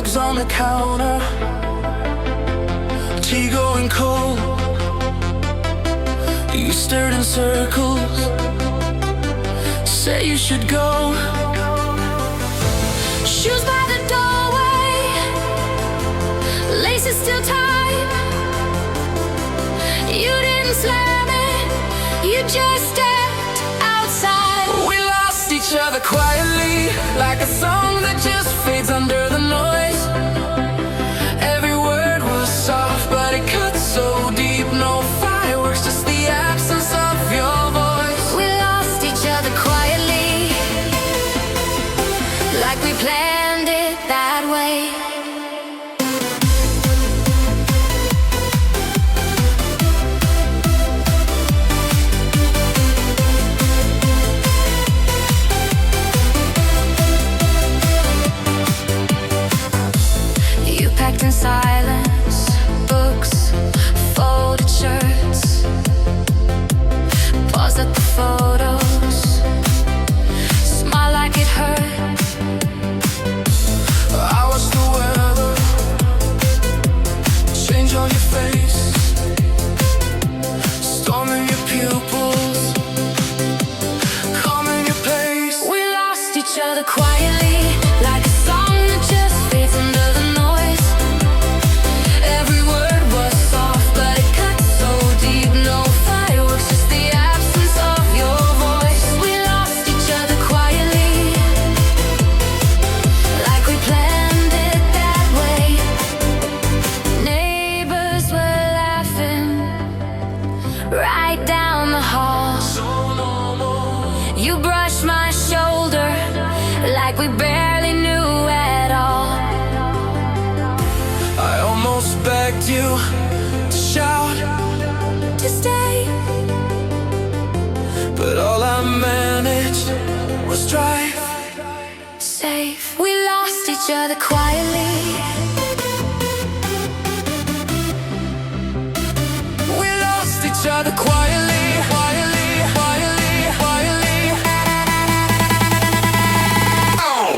drugs on the counter, tea going cold. You stirred in circles, say you should go. Shoes by the doorway, laces still tight. You didn't slam it, you just stepped outside. We lost each other quietly, like a song that just fades under the noise. Every word was soft, but it cut so deep. No fireworks, just the absence of your voice. We lost each other quietly, like we planned it that way. You packed in silence, books, folded shirts, paused at the photos, smile like it hurt. I watched the weather change on your face, storm in your pupils, calm in your pace. We lost each other quietly, like a song that just fades under the noise. Every word was soft, but it cut so deep. No fireworks, just the absence of your voice. We lost each other quietly, like we planned it that way. Neighbors were laughing right down the hall. So normal. You brushed my shoulder like we barely knew at all. I almost begged you to shout, To stay, but all I managed was drive. safe. We lost each other quietly. We lost each other quietly, quietly, quietly, quietly. Oh.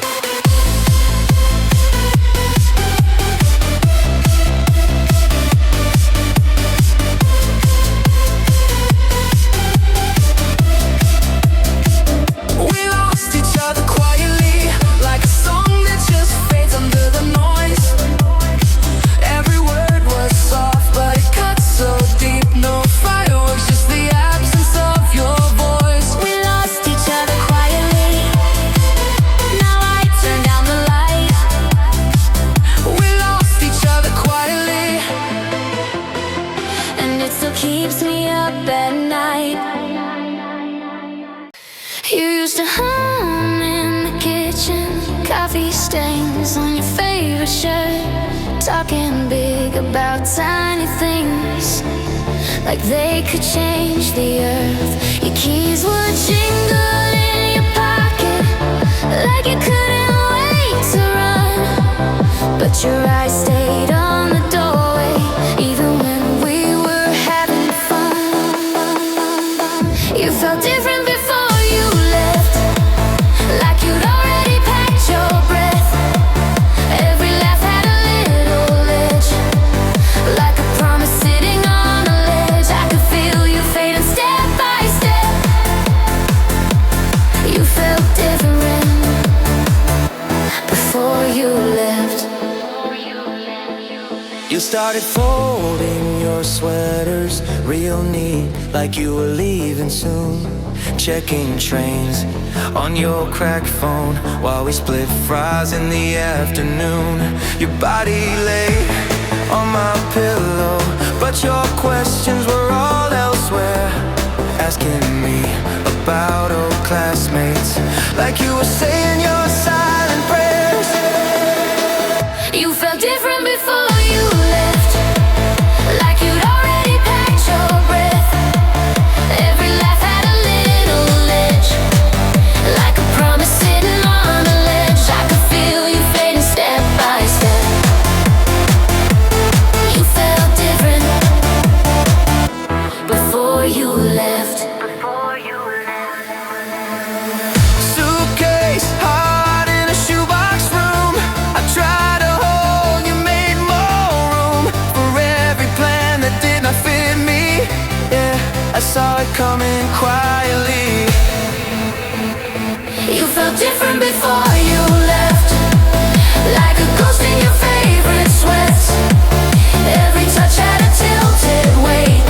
We lost each other quietly, like a song that just fades under the noise. Every word was soft, but it cut so deep. No fireworks, just the absence of your voice. We lost each other quietly. Now I turn down the light. We lost each other quietly. And it still keeps me up at night. You used to hum in the kitchen, coffee stains on your favorite shirt, talking big about tiny things, like they could change the earth. Your keys would jingle in your pocket, like you couldn't wait to run. But your eyes stayed on the doorway, even when we were having fun. You felt different before you left, like you'd already packed your breath. Every laugh had a little edge, like a promise sitting on a ledge. I could feel you fading step by step. You felt different before you left. You started folding your sweaters real neat, like you were leaving soon. Checking trains on your crack phone while we split fries in the afternoon. Your body lay on my pillow, but your questions were all elsewhere, asking me about old classmates, like you were saying your silent prayers. You felt different before you left, like you'd already packed your breath. Every laugh had a little edge, like a promise sitting on a ledge. I could feel you fading step by step. You felt different before you left. Suitcase high saw it coming quietly. You felt different before you left, like a ghost in your favorite sweats. Every touch had a tilted weight,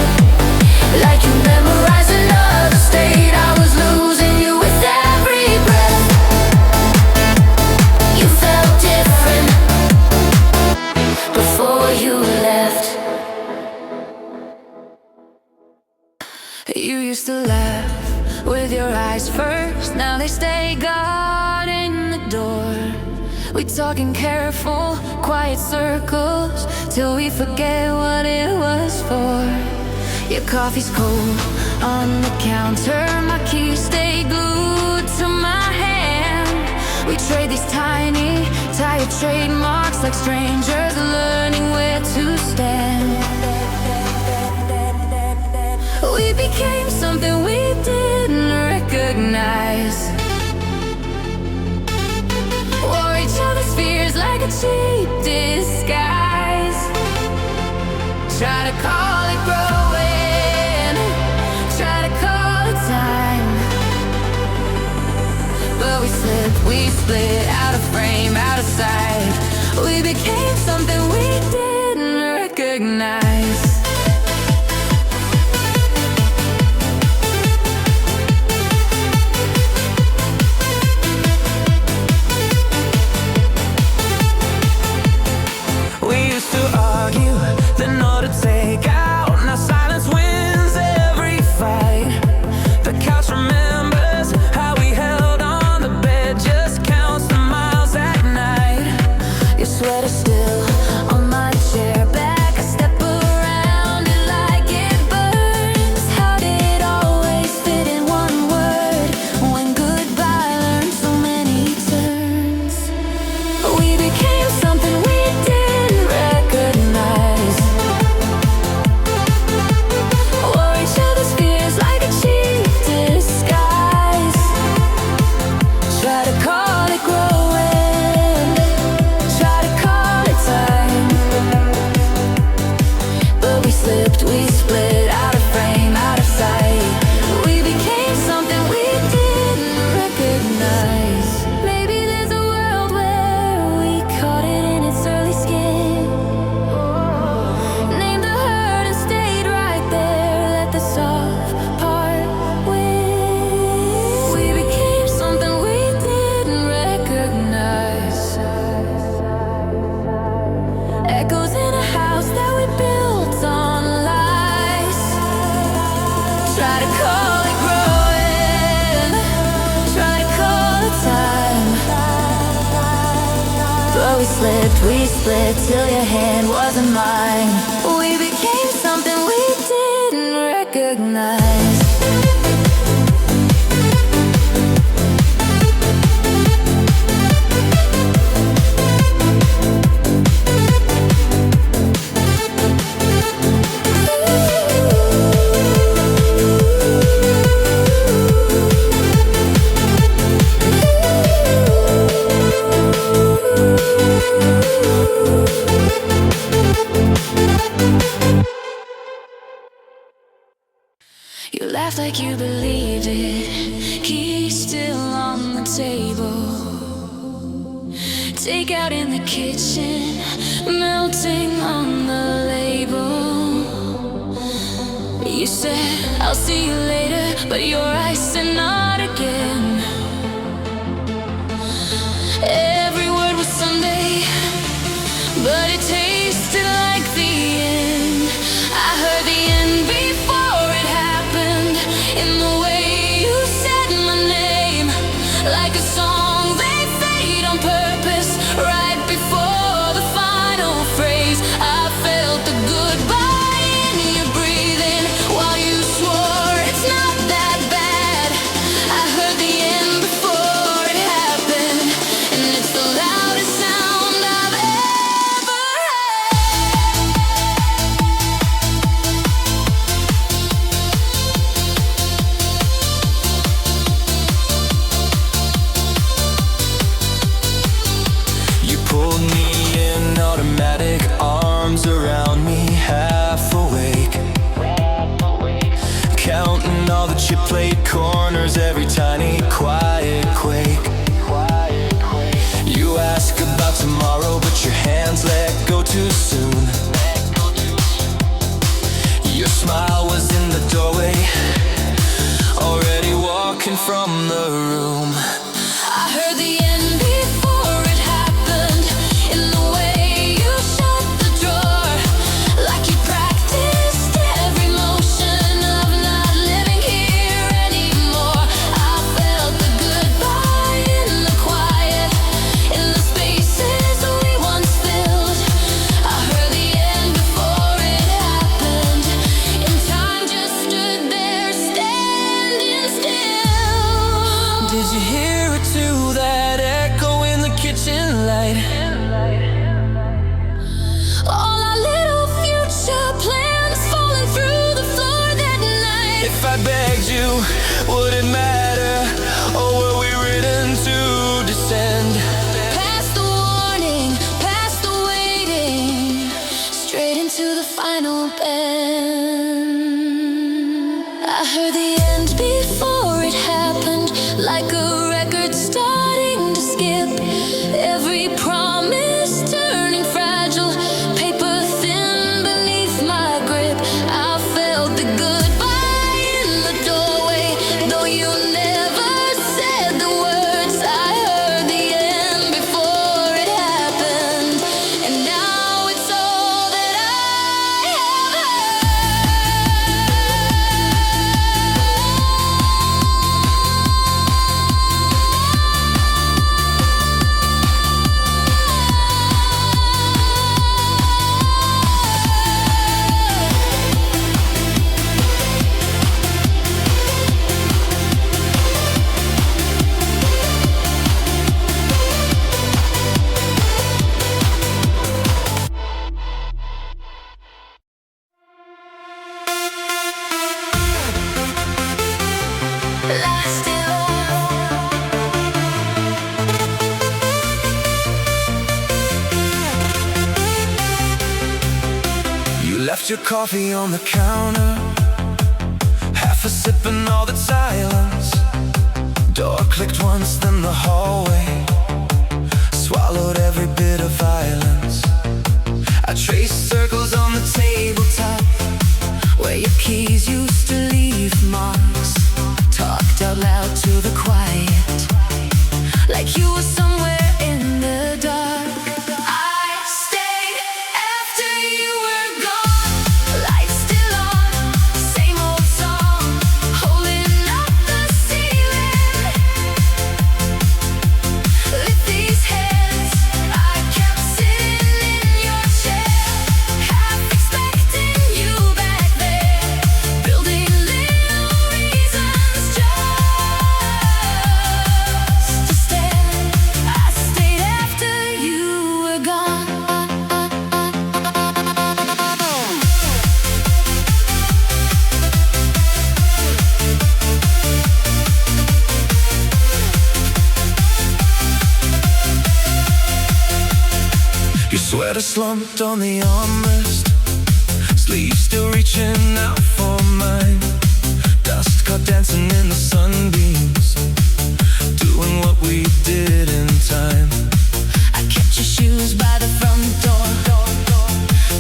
like you memorized another state. I was losing you with every breath. You felt different before you left. You used to laugh with your eyes first, now they stay guarding the door. We talking careful, quiet circles, till we forget what it was for. Your coffee's cold on the counter, my keys stay glued to my hand. We trade these tiny, tired trademarks like strangers learning where to stand. We became something we didn't recognize, wore each other's fears like a cheap disguise. Try to call it growing, try to call it time, but we split out of frame, out of sight. We became something we didn't recognize. Take out, now silence wins every fight. The couch remembers how we held on, the bed just counts the miles at night. Your sweater still on my chair back, I step around it like it burns. How did it always fit in one word, when goodbye learned so many turns? We became something we didn't recognize, we split out of frame, out of sight. We became something we didn't recognize. Maybe there's a world where we caught it in its early skin, named the hurt and stayed right there, let the soft part win. We became something we didn't recognize. Echoes in a house that we built on. Try to call it growing, try to call it time, but we split till your hand wasn't mine. We became something we didn't recognize. You laughed like you believed it, keys still on the table, takeout in the kitchen, melting on the label. You said, I'll see you later, but your eyes said not again. Every word was Sunday, but it tasted like the end. I heard the end before it happened, in the way you said my name, like a song they fade on purpose, right before the final phrase. I felt the goodbye in your breathing, while you swore it's not that bad. I heard the end before it happened, and it's the loudest sound I've ever heard. and all the chip played corners, every tiny quiet quake. You ask about tomorrow, but your hands let go too soon. Your smile was in the doorway, already walking from the room. I heard the end before it happened, in the way you shut the door, like you practiced every motion of not living here anymore. I felt the goodbye in the quiet, in the spaces we once filled. I heard the end before it happened, and time just stood there standing still. Did you hear it too, that echo in the kitchen light? All our little future plans falling through the floor that night. If I begged you, would it matter? Or were we written to descend? Past the warning, past the waiting, straight into the final bend. I heard the end before it happened, like a record starting to skip. Every promise turning fragile, paper thin beneath my grip. I felt the goodbye in the doorway, though you never said the words. I heard the end before it happened, and now it's all that I have heard. Last it all. You left your coffee on the counter, half a sip and all that silence. Door clicked once, then the hallway swallowed every bit of violence. I traced circles on the tabletop, where your keys used to leave marks. Talked out loud to the quiet, like you were somewhere in the dark. I stayed after you were gone, lights still on, same old song, holding up the ceiling. With these hands, I kept sitting in your chair, half expecting you back there, building little reasons just to stare. I stayed after you were gone. Your sweater slumped on the armrest, sleeves still reaching out for mine. Dust caught dancing in the sunbeams, doing what we did in time. I kept your shoes by the front door,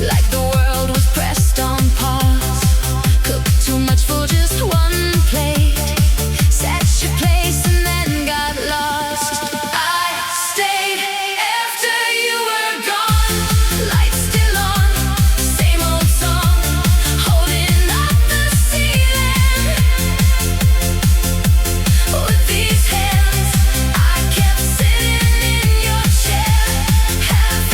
like the world was pressed on pause. Cooked too much for just one plate, set your place and then got lost. I stayed after you were gone, lights still on, same old song, holding up the ceiling. With these hands, I kept sitting in your chair, half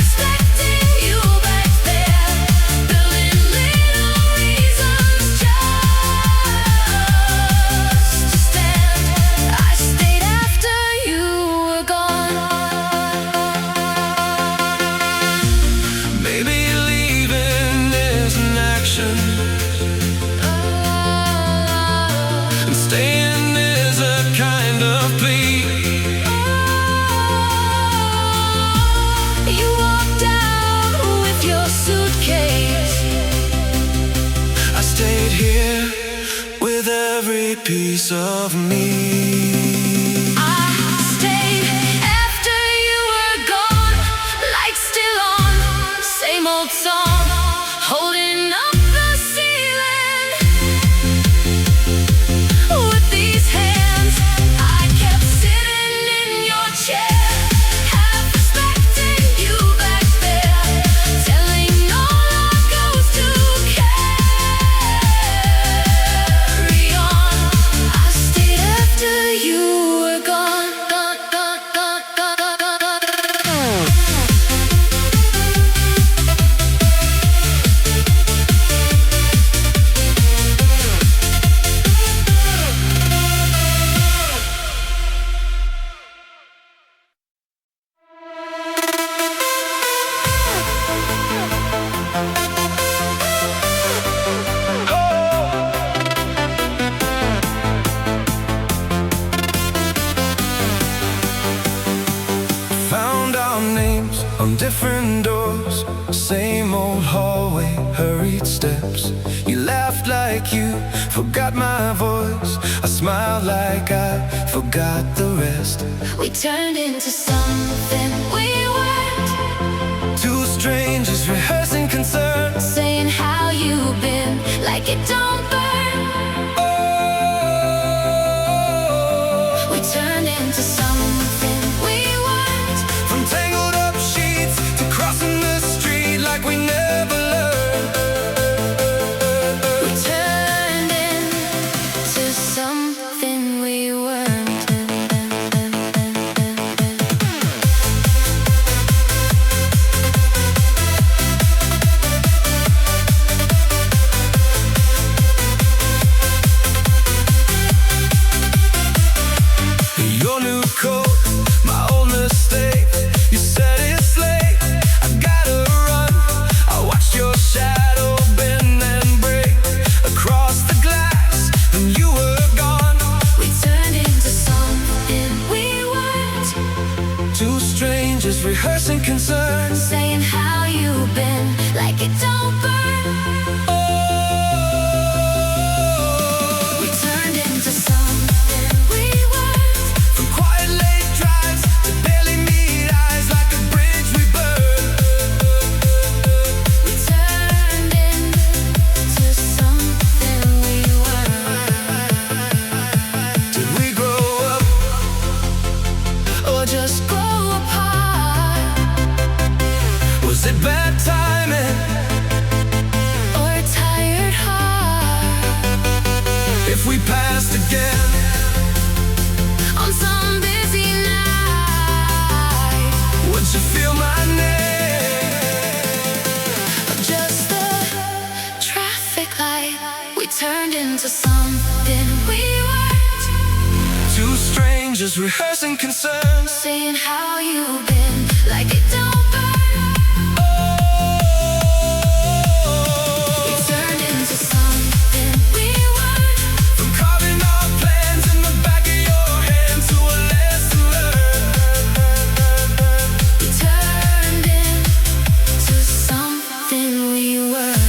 every piece of me. I stayed after you were gone, lights still on, same old song, holding up the ceiling. With these hands, I kept sitting in your chair, half respecting you back there, telling all our ghosts to carry on. I stayed after you were gone. Found our names on different doors, same old hallway, hurried steps. You laughed like you forgot my voice. I smiled like I forgot the rest. We turned into something we weren't, Two strangers rehearsing concerns. saying how you been, like it don't burn. Oh, We turned into something we weren't, from tangled up sheets to crossing the street like we never learned. we turned into something we weren't. Your new coat, my old mistake. You said it's late, I gotta run. I watched your shadow bend and break across the glass, and you were gone. We turned into something we weren't, Two strangers rehearsing concerns. saying how you been, like it don't burn. Oh, We turned into something we weren't, from quiet late drives to barely meet eyes like a bridge we burned. we turned into something we weren't. Did we grow up Or just grow apart, Was it bad timing? or a tired heart, If we passed again, on some busy night, would you feel my name? just the traffic light. We turned into something we weren't, Two strangers rehearsing concerns. saying how you been, like it don't burn. We turned into something we weren't, From carving our plans in the back of your hand to a lesson learned. we turned into something we weren't.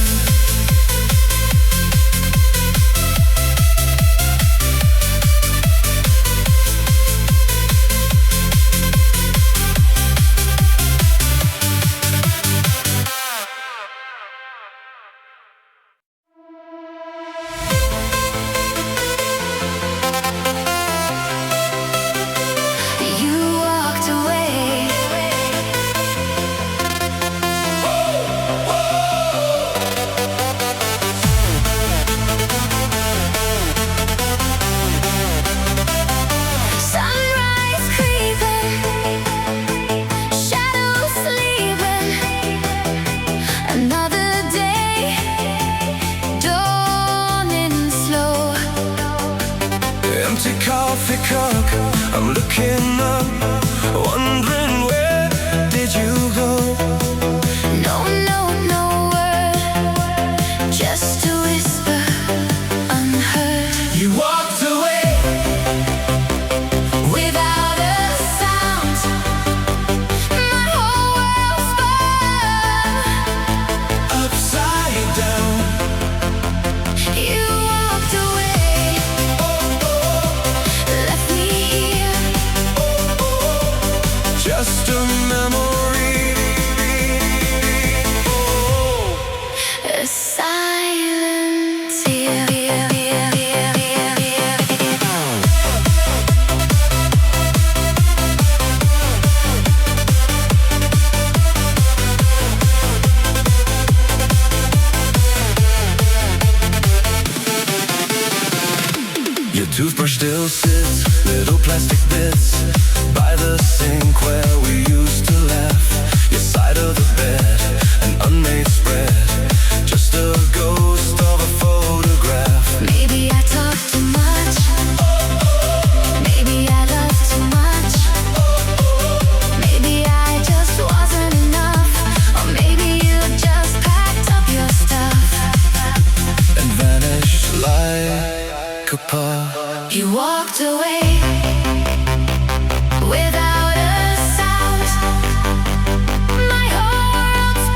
You walked away, sunrise creeping, shadows sleeping, another day dawning slow. Empty coffee cup, I'm looking up, wondering where did you go? No, no, no word, just a whisper unheard. You walked away Without a sound, my whole world spun upside down. You walked away. Oh, still sits, little plastic bits by the sink where we used to laugh. Your side of the bed, an unmade spread, just a ghost of a photograph. Maybe I talk too much. Maybe I love too much. Maybe I just wasn't enough. Or maybe you just packed up your stuff and vanished like a puff. You walked away without a sound. My whole world's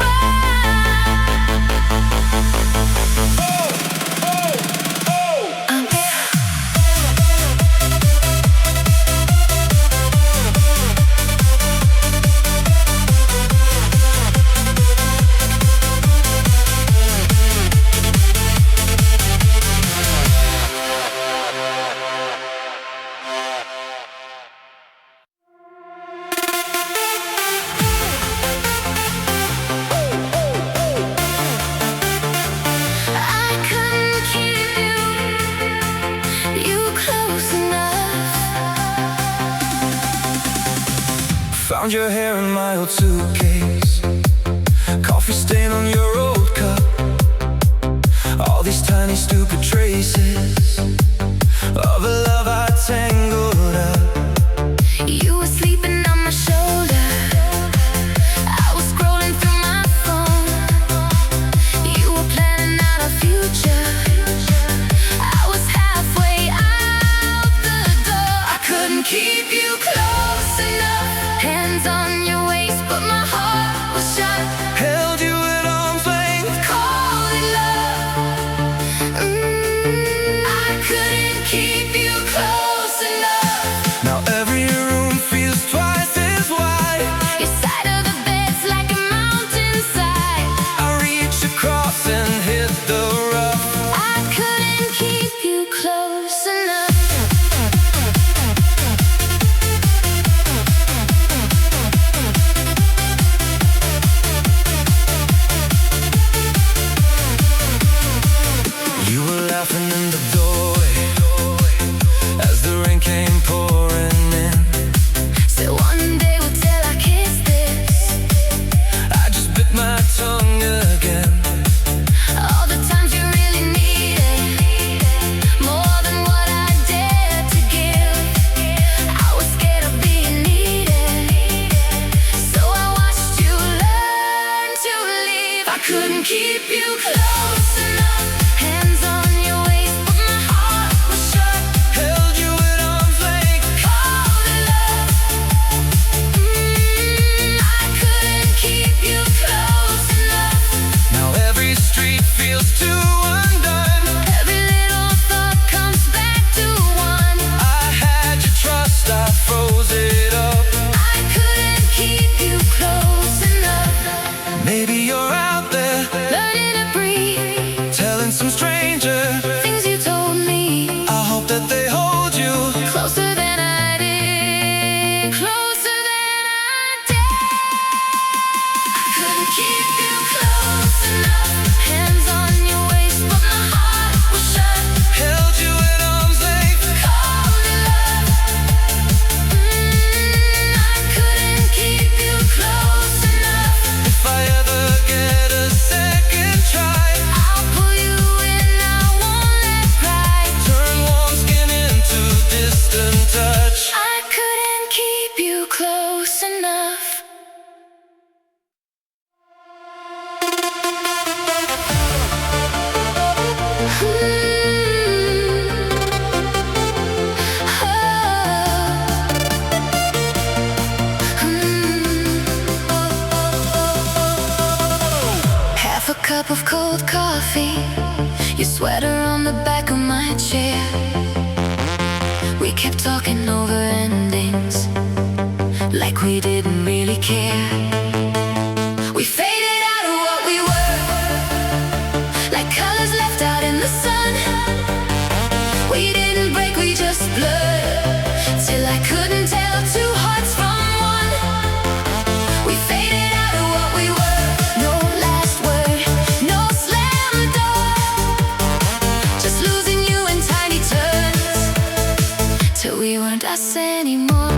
Found your hair in my old suitcase, coffee stain on your old cup, all these tiny stupid traces of a love I tangled up. You were sleeping on my shoulder. I was scrolling through my phone. You were planning out our future. I was halfway out the door. I couldn't keep you close enough. Hands on your waist, but my heart was shut. Held you at arm's length, Called it love. I couldn't keep you close enough. now every room feels twice as wide. Your side of the bed's like a mountainside. I reach across and hit the rough. I couldn't keep you close enough. You were laughing in the doorway as the rain came pouring in. So one day we'll tell our kids this. I just bit my tongue again. All the times you really needed more than what I dared to give. I was scared of being needed, so I watched you learn to leave. I couldn't keep you close enough. Hands on your waist, but my heart was shut. Held you at arm's length, Called it love. I couldn't keep you close enough. now every street feels too undone. Every little thought comes back to one. I had your trust, I froze it up. I couldn't keep you close enough. Maybe you're out there Learning to breathe. telling some stranger. Things you told me. I hope that they hold you. Closer than I did. Closer than I did. I couldn't keep you close enough. Hands on your waist, but my heart was shut. Held you at arm's length, Called it love. I couldn't keep you close enough. if I ever get a second try. I'll pull you in, I won't let pride. Turn warm skin into distant touch. I couldn't keep you close enough. Half a cup of cold coffee, your sweater on the back of my chair. We kept talking over endings, like we didn't really care. We faded out of what we were, like colors left out in the sun. We didn't break, we just blurred, till I couldn't tell two hearts from one. We faded out of what we were. No last word, no slam door, just losing you in tiny turns. till we weren't us anymore.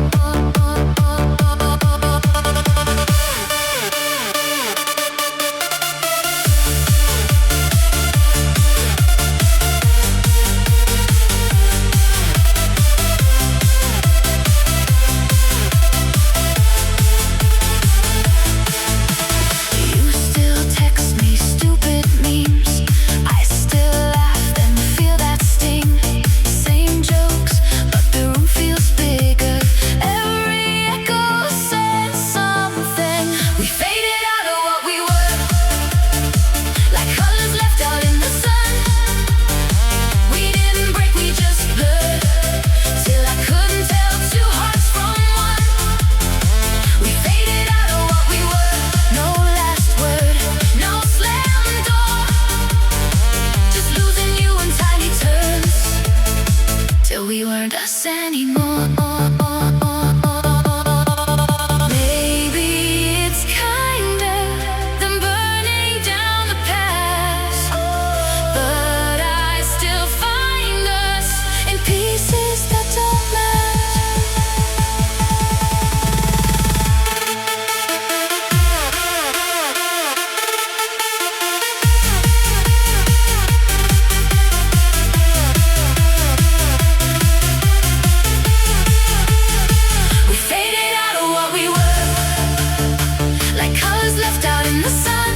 You still text me stupid memes. I still laugh and feel that sting. Same jokes, but the room feels bigger. Every echo says something. We faded out of what we were, like colors left out in the sun. We didn't break, we just blurred, till I couldn't tell two hearts from one. We faded out of what we were. No last word, no slam door, just losing you in tiny turns, till we weren't us anymore. Maybe it's kinder than burning down the past, but I still find us in pieces that don't match. We faded out of what we were, like colors left out in the sun.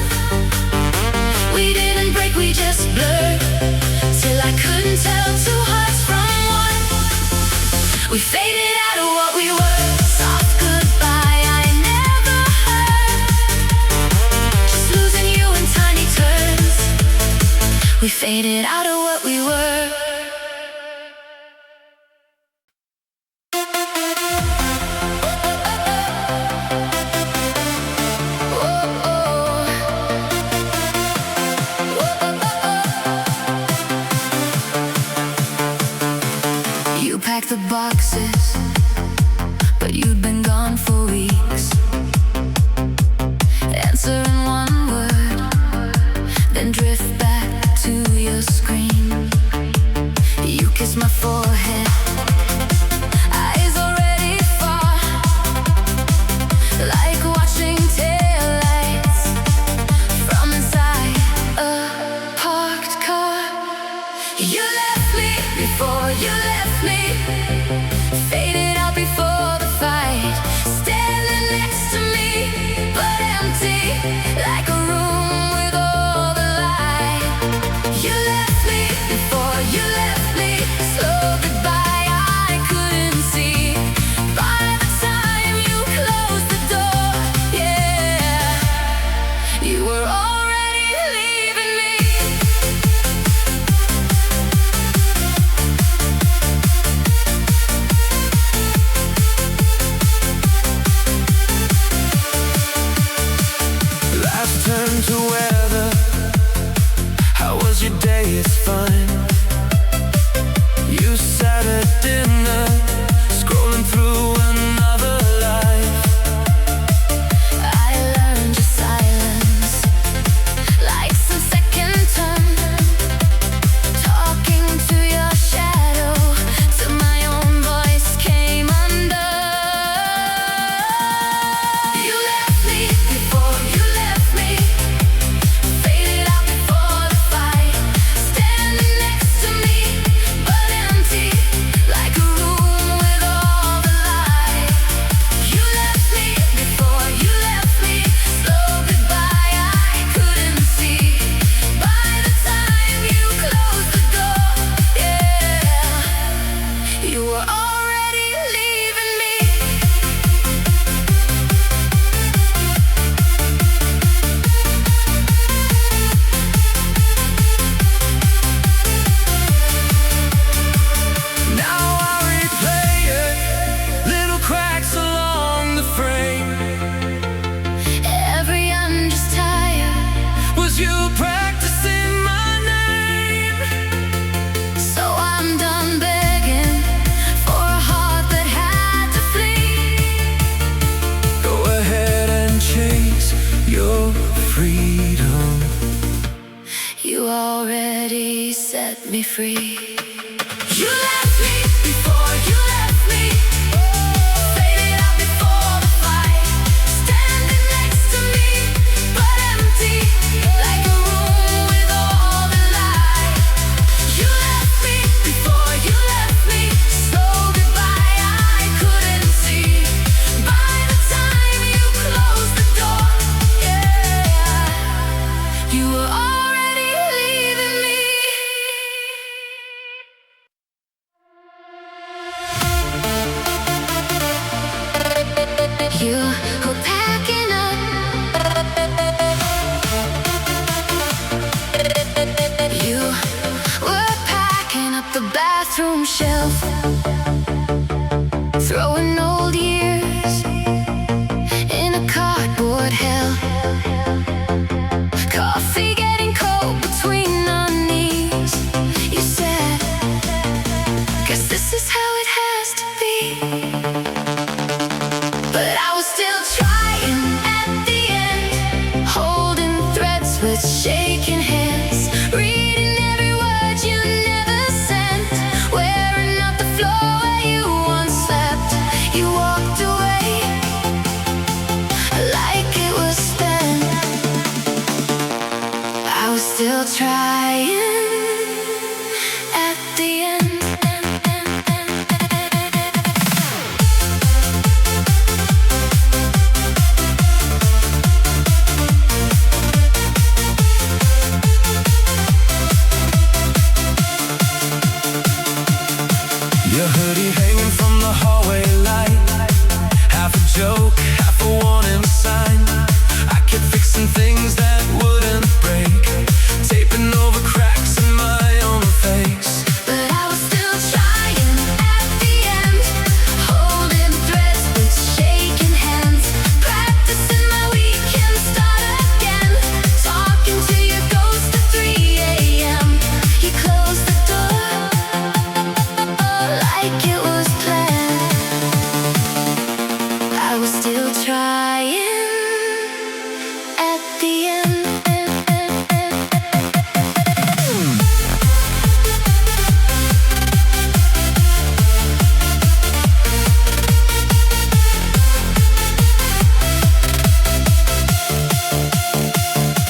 We didn't break, we just blurred, till I couldn't tell two hearts from one. We faded out of what we were. Soft goodbye I never heard, just losing you in tiny turns. We faded out of what we were. You packed the boxes, but you'd been gone for weeks. Answering one word, then drift back to your screen. You kiss my forehead, eyes already far, like watching taillights from inside a parked car. You left me before you left me, faded out before the fight. Standing next to me, but empty, like a room with all the light. You left me before you left me, slow goodbye I couldn't see. By the time you closed the door, yeah, you were already leaving me. shelf, throwing old years in a cardboard hell. Coffee getting cold between our knees. You said, guess this is how it has to be. But I was still trying at the end, holding threads with shaking hands, reading every word you never sent, wearing out the floor where you once slept. You walked away like it was then. I was still trying at the end. Your hoodie hanging from the hallway light, half a joke, half a warning sign. I kept fixing things that wouldn't break, taping over cracks in my own face. But I was still trying at the end, holding threads with shaking hands, practicing my weekend start again, talking to your ghost at 3 a.m. You closed the door like it was planned. I was still trying at the end.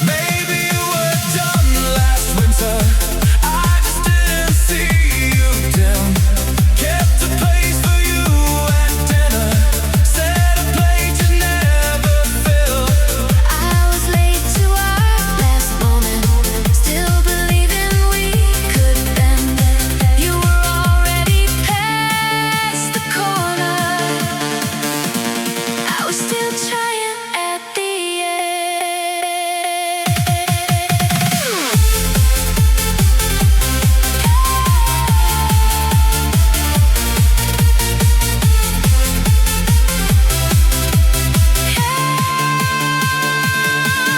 Maybe you were done last winter, I just didn't see you dim. Kept a place for you at dinner, set a plate you never filled. I was late to our last moment, still believing we could bend. You were already past the corner. I was still trying at the end.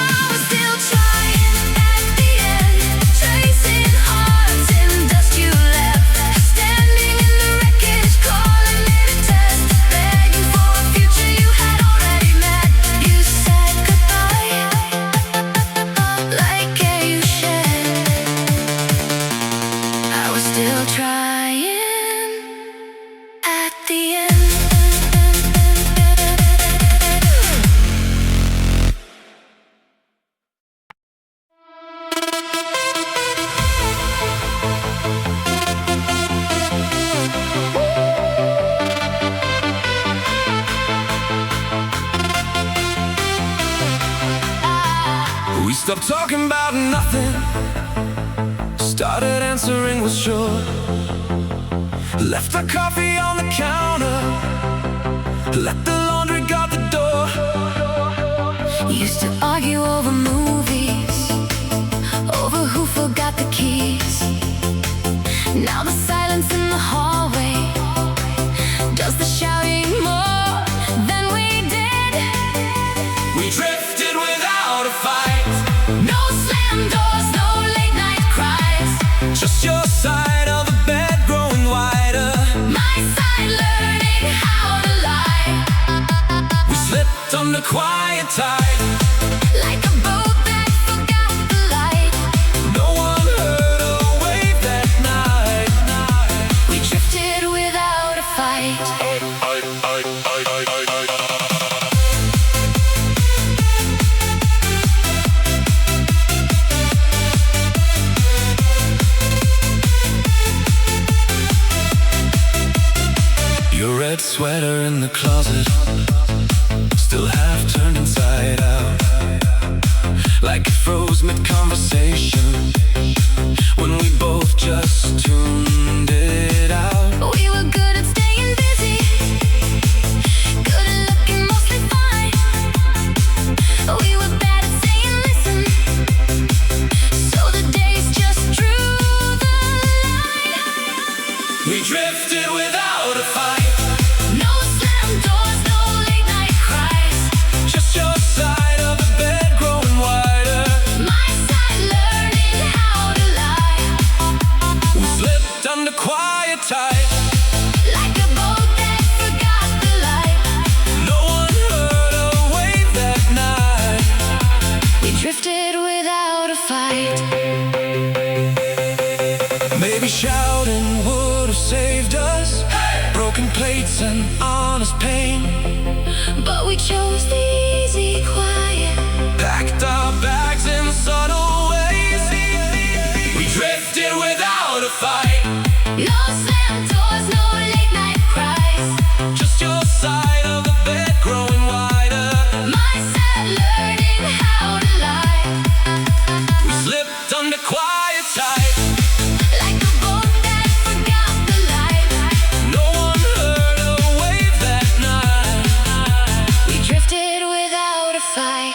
I was still trying at the end, tracing hearts in dust you left, standing in the wreckage, calling it a test, begging for a future you had already met. You said goodbye like air you shed. I was still trying at the end. We stopped talking about nothing, started answering with sure. Left our coffee on the counter, let the laundry guard the door. Used to argue over movies, over who forgot the keys. Now the silence in the hallway does the shouting more than we did. We drifted without a fight, No slam doors, no late night cries. just your side of the bed growing wider. My side learning how to lie, We slipped under quiet tide, like a boat that forgot the light. no one heard a wave that night. We drifted without a fight. Your red sweater in the closet, still half turned inside out, like it froze mid-conversation when we both just tuned it out. We were good at staying busy, good at looking mostly fine. We were bad at saying listen, so the days just drew the line. We drift plates and honest pain, but we chose the easy quiet. packed our bags in subtle ways. We drifted without a fight. No slam doors, no late night cries. Just your side of the bed growing wider. My side learning how to lie. We slipped under quiet tide. Like a boat that forgot the light. No one heard a wave that night. We drifted without a fight.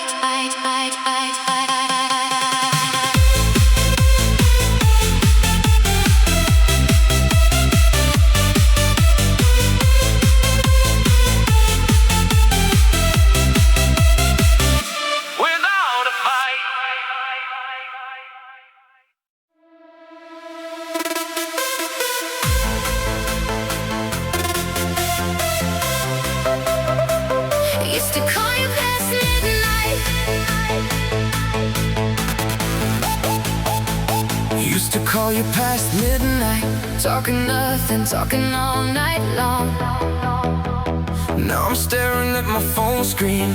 Without a fight. Used to call you past midnight. Used to call you past midnight, Talking nothing, talking all night long. now I'm staring at my phone screen.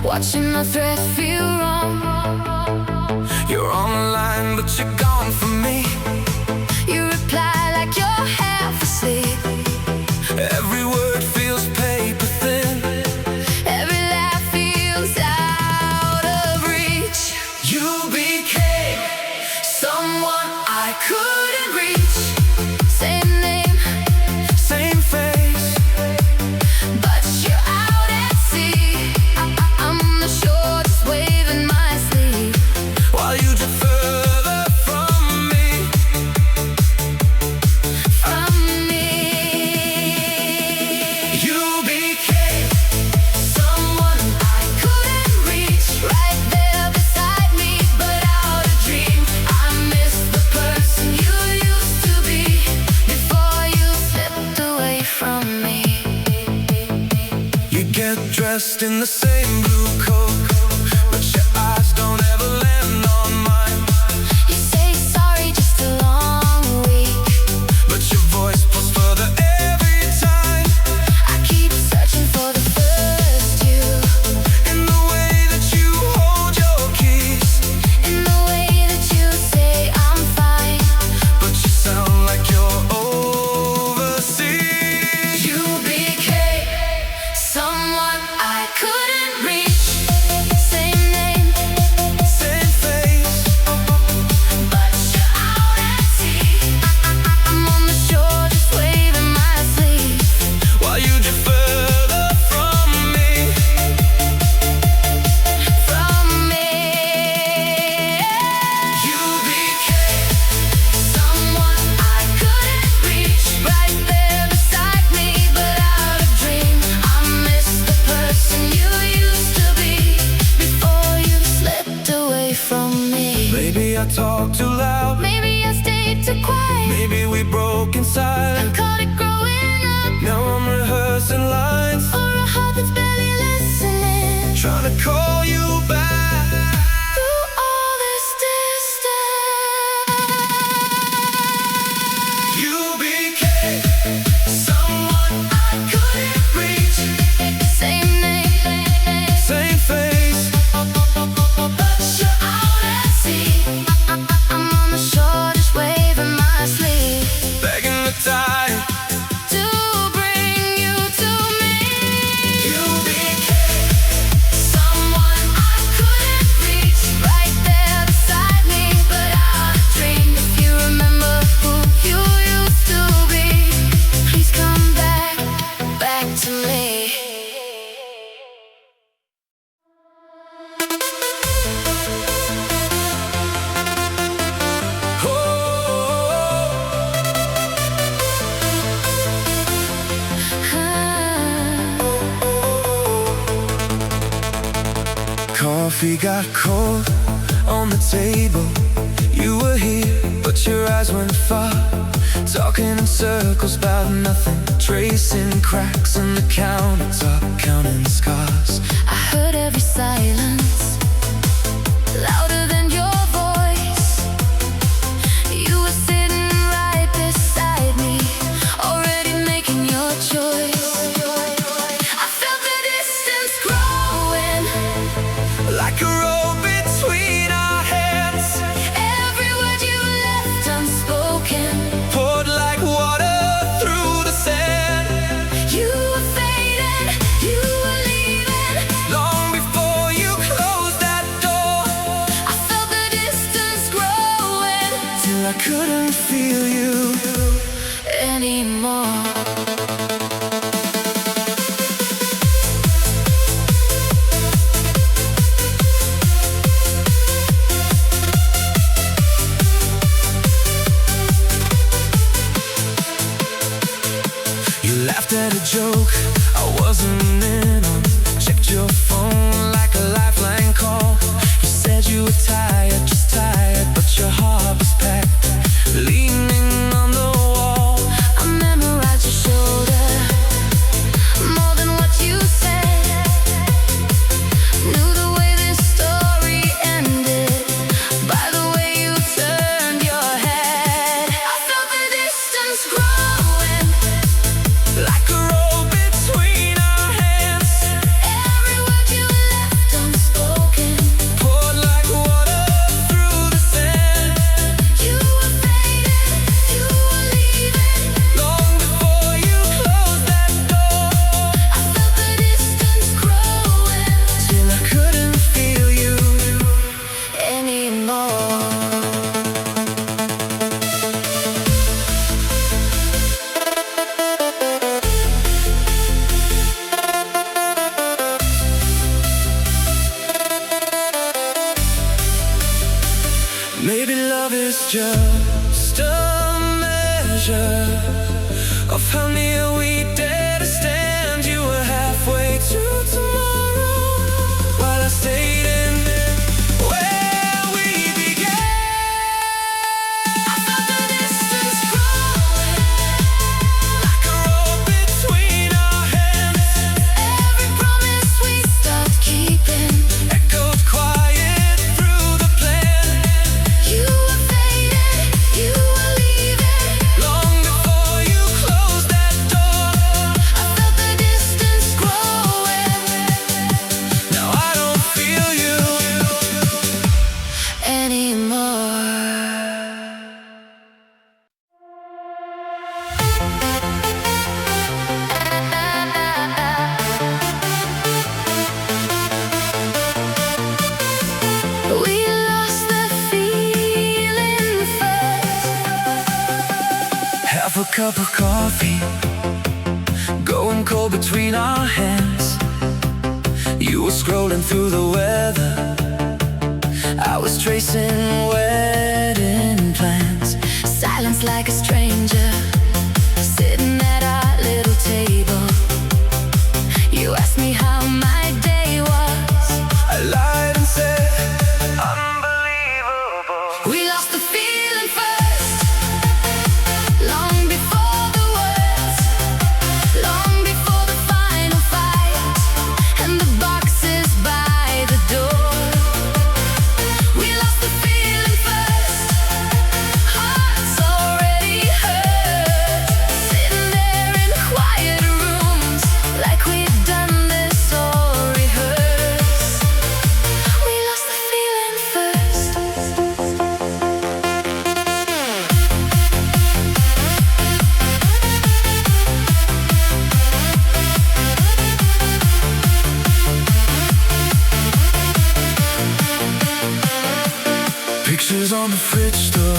Watching the thread feel wrong. You're on the line, but you're gone from me. You reply like you're half asleep. Every word feels paper thin. Every laugh feels out of reach. You became Someone I couldn't reach. Same name, same face. but you're out at sea. I'm on the shore just waving my sleeve. While you drift further from me. From me, You became someone I couldn't reach. Right there beside me, but out of dream. I miss the person you used to be before you slipped away from me. You get dressed in the same blue coat, but your eyes don't ever land on mine. You say sorry, just a long week. But your voice pulls further every time. I keep searching for the first you. In the way that you hold your keys. In the way that you say I'm fine. But you sound like you're overseas. You became someone I couldn't reach. Same name, Same face. but you're out at sea. I'm on the shore just waving my sleeve. While you drift further from me. From me, You became someone I couldn't reach. Right there beside me, but out of dream. I miss the person you used to be before you slipped away from me. Maybe I talk too loud. Maybe I stayed too quiet Maybe we broke in and silence. caught it growing up. Now I'm rehearsing lines, Or a heart that's barely listening. trying to call you back. Through all this distance, You became someone I couldn't reach. Same name, same face. but you're out at sea. I'm on the shore just waving my sleeve Begging the tide. to bring you to me. You became Someone I couldn't reach. Right there beside me, but out of dream. If you remember who you used to be, please come back to me. Coffee got cold on the table. You were here, but your eyes went far. Talking in circles about nothing. Tracing cracks in the countertop, counting scars. I heard every silence, louder than your voice. You were sitting right beside me, already making your choice. Laughed at a joke I wasn't in on. Checked your phone like a lifeline call. You said you were tired, just tired, but your heart was packed, leaning on the wall. I memorized your shoulder more than what you said. Knew the way this story ended by the way you turned your head. I felt the distance growing, Like a rope between our hands, every word you left unspoken. poured like water through the sand. You were fading, you were leaving. Long before you closed that door, I felt the distance growing till I couldn't feel you anymore. Maybe love is just a measure of how near we dare to stand. You were halfway to tomorrow, while I stayed in where we began. I felt the distance growing, Like a rope between our hands, every promise we stopped keeping. echoed quiet through the plan. You were fading, you were leaving. Long before you closed that door, I felt the distance growing now I don't feel you anymore. We lost the feeling first. Half a cup of coffee, going cold between our hands. You were scrolling through the weather, I was tracing wedding plans. Silence like a stranger, sitting at our little table. You asked me how my day was. I lied and said, unbelievable. We lost the feeling first, long before the words, long before the final fight, and the boxes by the door. We lost the feeling first, hearts already hurt, sitting there in quiet rooms, like we'd done this or rehearsed. We lost the feeling first. Pictures on the fridge door,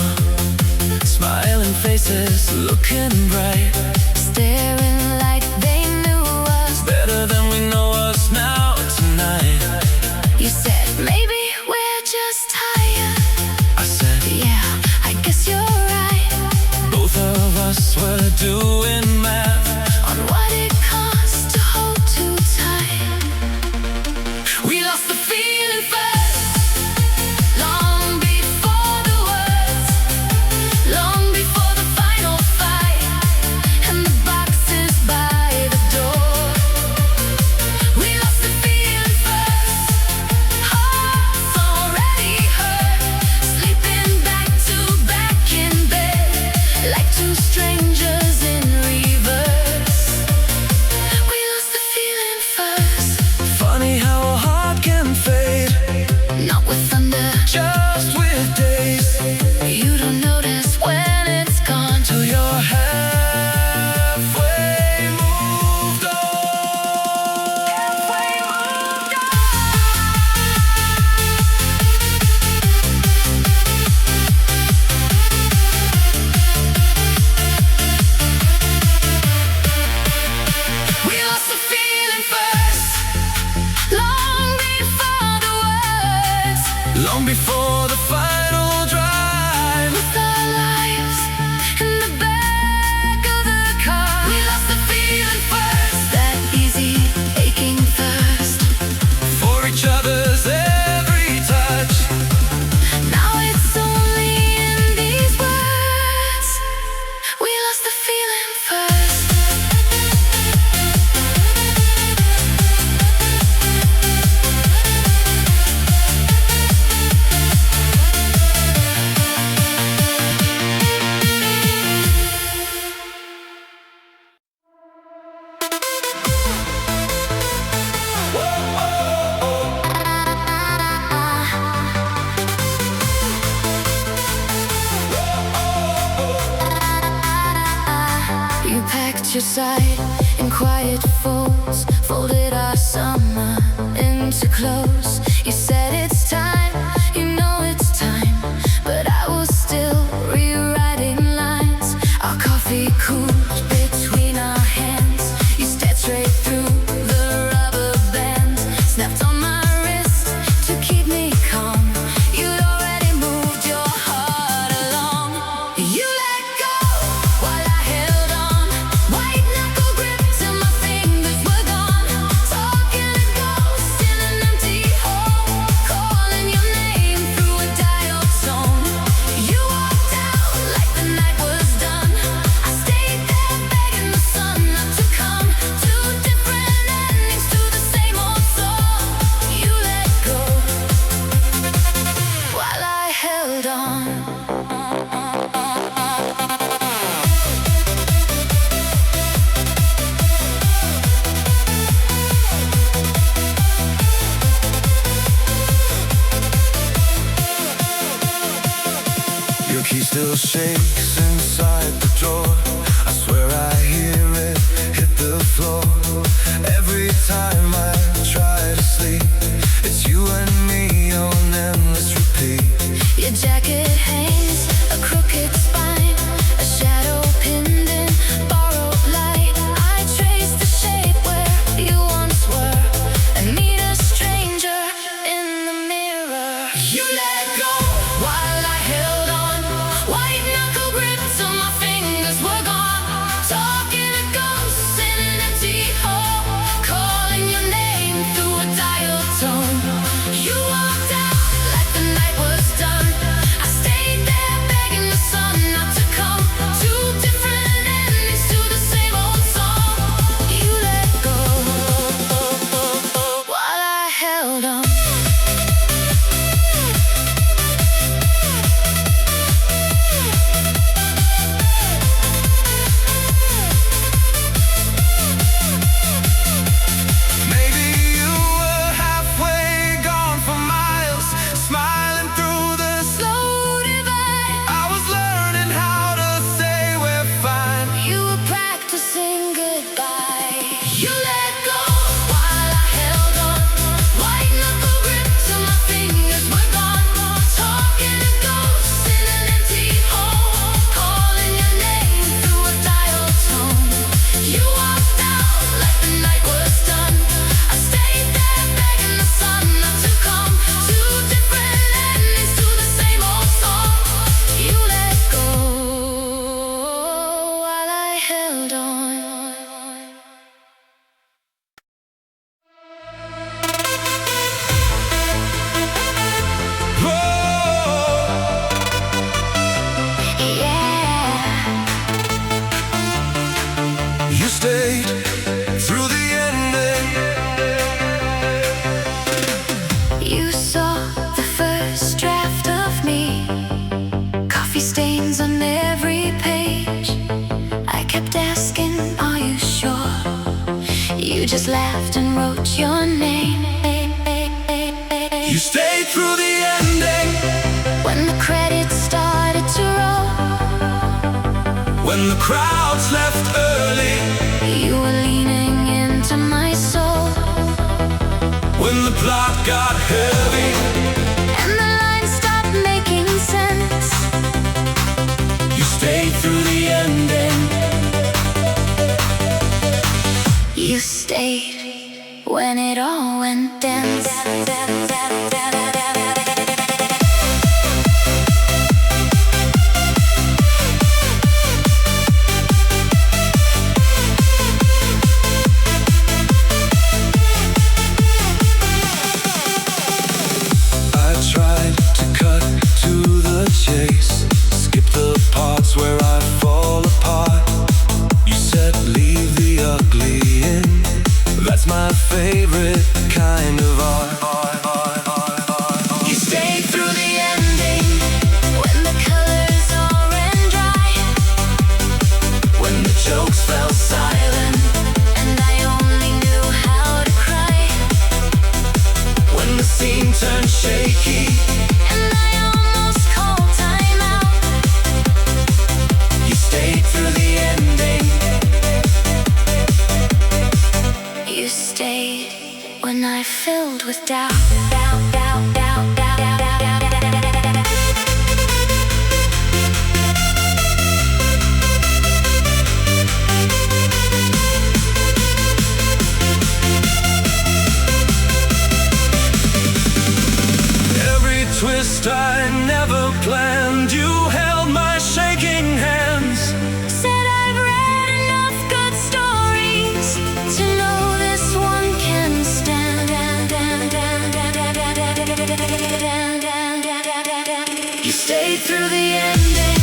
smiling faces, looking bright, Staring like they knew us. better than we know us now tonight. You said maybe we're just tired. I said, Yeah, I guess you're right. both of us were doing math On what it costs to hold too tight. We lost the feeling first, long before the words, long before the final fight, and the boxes your side in quiet folds, folded our summer into clothes. You said it's time, you know it's time, but I was still rewriting lines. Our coffee cooled between our hands. You stared straight through the rubber band, snapped on my wrist to keep me calm. You'd already moved your heart along. You let go while I held on, white knuckle grip till my fingers were gone. Talking to ghosts in an empty hole, calling your name through a dial tone. You walked out like the night was done. I stayed there begging the sun not to come. Two different endings to the same old song. You let go while I held on. Your key still shakes inside the drawer. I swear I hear it hit the floor. Every time I try to sleep, it's you and me on endless repeat. Your jacket hangs, a crooked spine, a shadow pinned in borrowed light. I trace the shape where you once were, and meet a stranger in the mirror. You let go while I held on, white knuckle grip till my fingers were gone. Talking to ghosts in an empty hole, calling your name through a dial tone. You walked out like the night was done. I stayed there begging the sun not to come. Two different endings to the same old song. You let go while I held on. Maybe you were halfway gone for miles, smiling through the Slow divide. I was learning how to say we're fine. You were practicing goodbye. You let go while I held on, white knuckle grip till my fingers were gone. Talking to ghosts in an empty hole, calling your name through a dial tone. You walked out like the night was done. I stayed there begging the sun not to come. Two different endings to the same old song. You let go while I held on. Yeah. You stayed through the ending. You saw the first draft of me, coffee stains on every page. I kept asking, are you sure? You just laughed and wrote your name. You stayed through the ending. When the credits started to roll, When the crowds left early. you were leaning into my soul, When the plot got heavy. and the lines stopped making sense. You stayed through the ending. You stayed when it all went dense. I tried to cut to the chase, skip the parts where I fall apart. You said leave the ugly in. That's my favorite kind of art. You stayed through the ending. When the colors all ran dry, When the jokes fell silent. and I only knew how to cry. When the scene turned shaky. And I almost called time out. You stayed through the ending. when I filled with doubt, doubt, doubt, doubt, doubt, doubt, doubt, doubt, doubt, doubt, doubt, doubt. Every twist I never planned, you held my shaking hands. Said I've read enough good stories to know this one can stand. You stayed through the ending,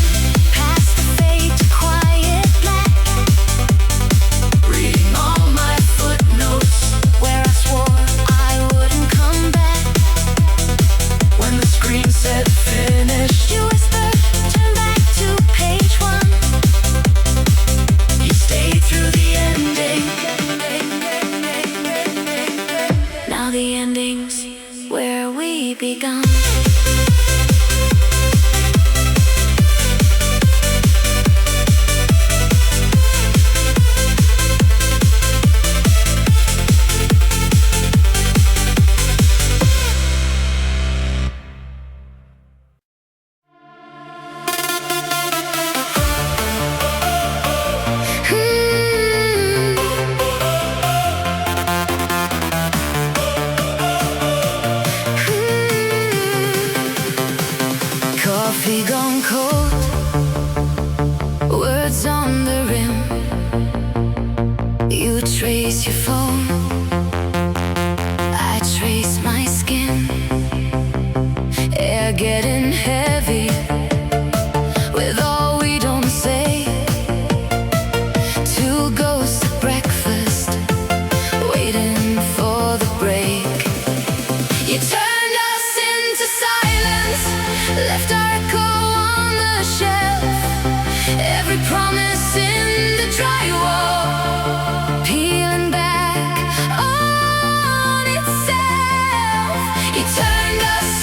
past the fade to quiet black, reading all my footnotes where I swore I wouldn't come back. When the screen said finish, You whispered, turn back to page one. you stayed through the ending. Now the ending's where we begun. Coffee gone cold, words on the rim. You trace your phone, I trace my skin. Air getting heavy with all we don't say. Two ghosts at breakfast, waiting for the break. You turned us into silence, left our echo on the shelf. Every promise in the drywall, peeling back on itself. You turned us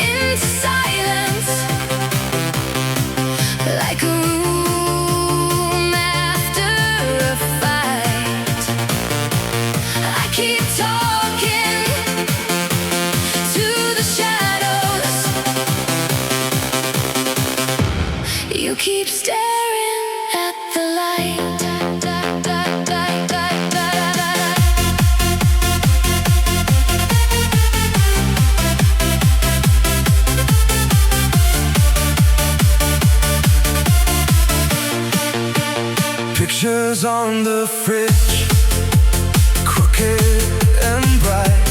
into silence, like a room after a fight. I keep talking to the shadows. You keep staring at the light. Pictures on the fridge, crooked and bright,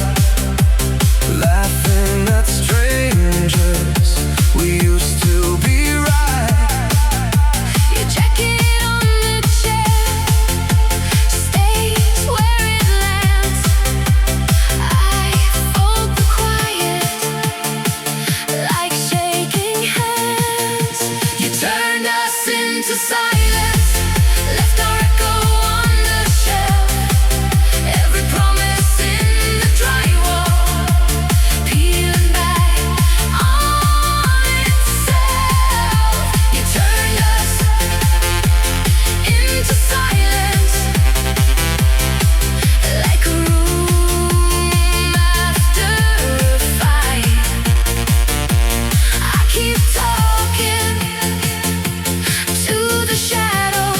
laughing at strangers. We used to be right. Your jacket on the chair stays where it lands. I fold the quiet like shaking hands. You turned us into Silence, left our echo on the shelf. Every promise in the drywall, peeling back on itself. You turned us into silence, like a room after a fight. I keep talking to the shadows.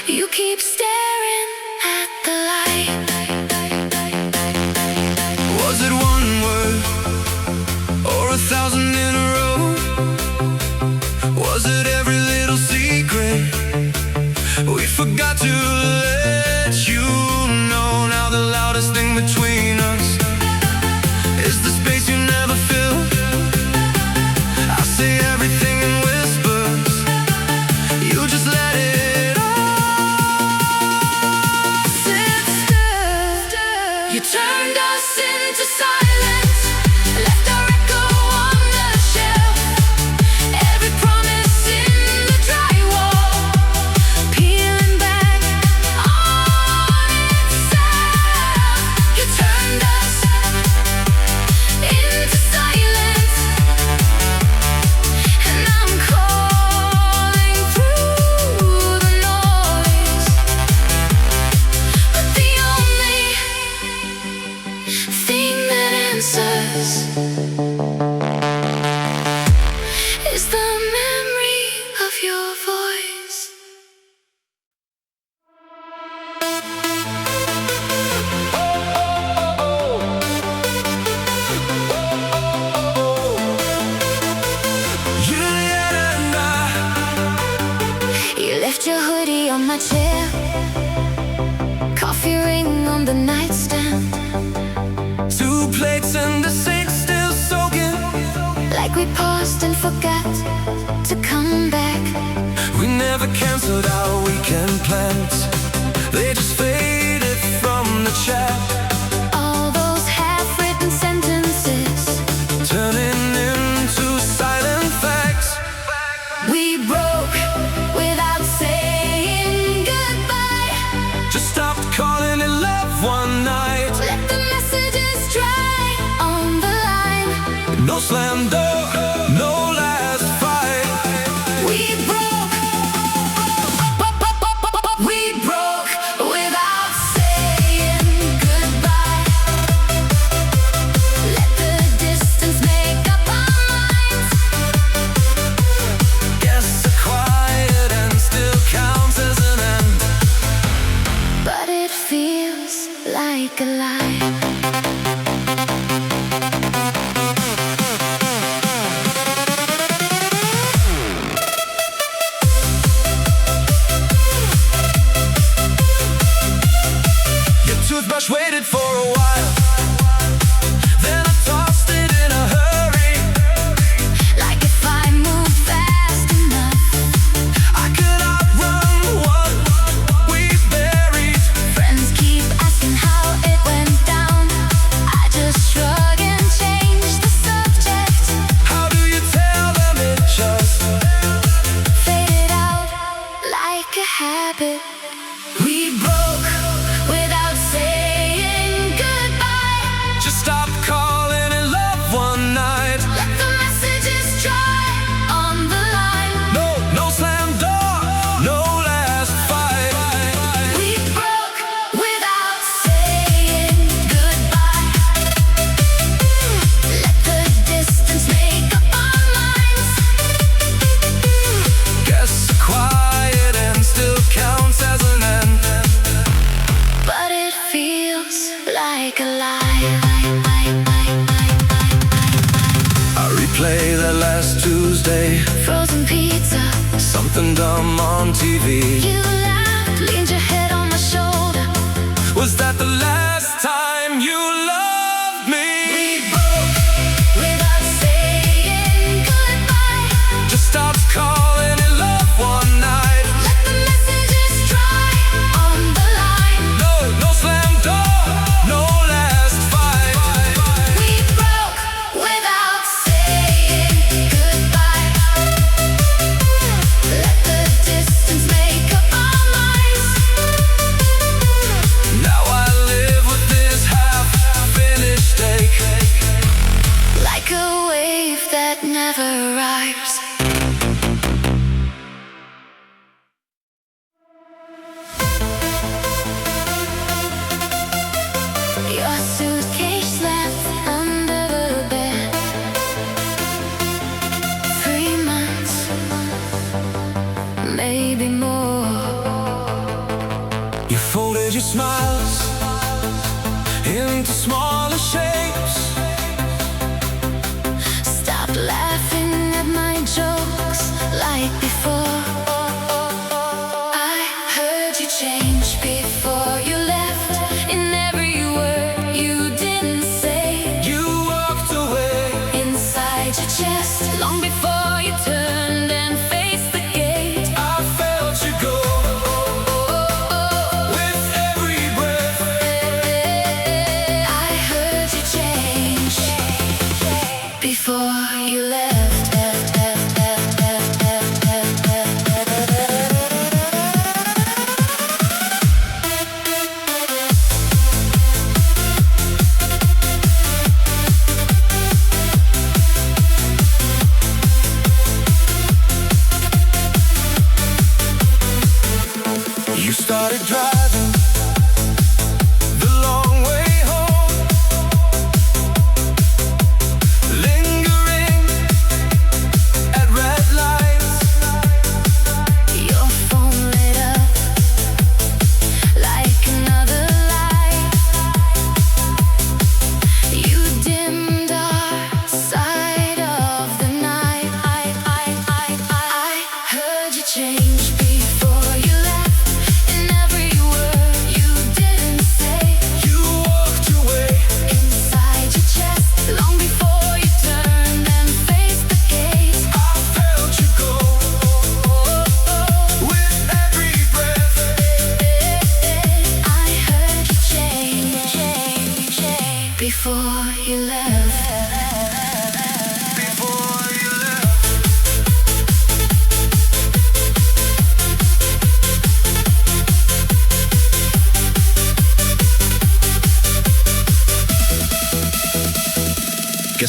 You keep staring at the light. Was it one word or 1,000 in a row? Was it every little secret we forgot to let you know? Now the loudest thing between us is the space you never fill. I say everything in whispers, you just let it all sit still. You turned us into silence, left our echo on the shelf. Every promise in the drywall, peeling back on Left your hoodie on my chair, coffee ring on the nightstand, 2 plates in the sink still soaking, like we paused and forgot to come back. we never canceled our weekend plans, they just faded from the chat. All those half-written sentences Turning into silent facts. we broke without saying goodbye. Just stopped calling it love one night. Let the messages dry on the line. No slam door, no last fight. We broke without saying goodbye. Let the distance make up our minds. Guess a quiet end still counts as an end. But it feels like a lie. Your toothbrush waited for a while, then I tossed it in a hurry. Like if I move fast enough, I could outrun what we buried. friends keep asking how it went down. I just shrug and change the subject. How do you tell them it just Faded out like a habit. We broke without saying goodbye. just stop calling it love one night? Let the messages dry on the line. No slam door, no last fight. We broke without saying goodbye. Let the distance make up our minds. Guess a quiet end still counts as an end. But it feels like a lie. I replay that last Tuesday, Frozen pizza, something dumb on TV. you laughed, leaned your head on my shoulder. Was that the last time you loved me? We broke without saying goodbye. Just stop calling it love one night. Let the messages dry on the line. No slam door, no last fight. We broke without saying goodbye. Let the distance make up our minds. Now I live with this half-finished ache. Like a wave that never arrives. Your suitcase left under the bed. 3 months, maybe more. You folded your smiles into smaller shapes. Stop laughing at my jokes like before. I heard you change before you left. In every word you didn't say, You walked away. inside your chest, long before you turned and faced the gate. I felt you go with every breath. I heard you change.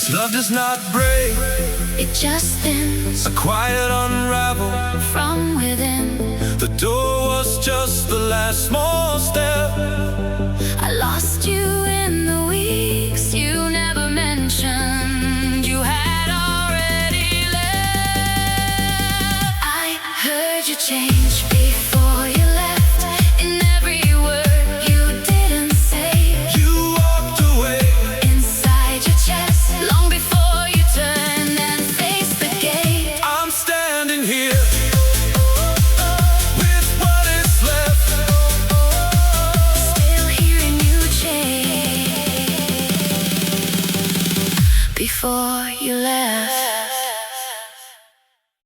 This love does not break, it just thins a quiet unravel from within. The door was just the last small step. I lost you in the weeks you never mentioned you had already left. I heard you change before you left. In every word you didn't say, You walked away inside your chest, long before you turned and faced the gate. I'm standing here with what is left. Still hearing you change before you left.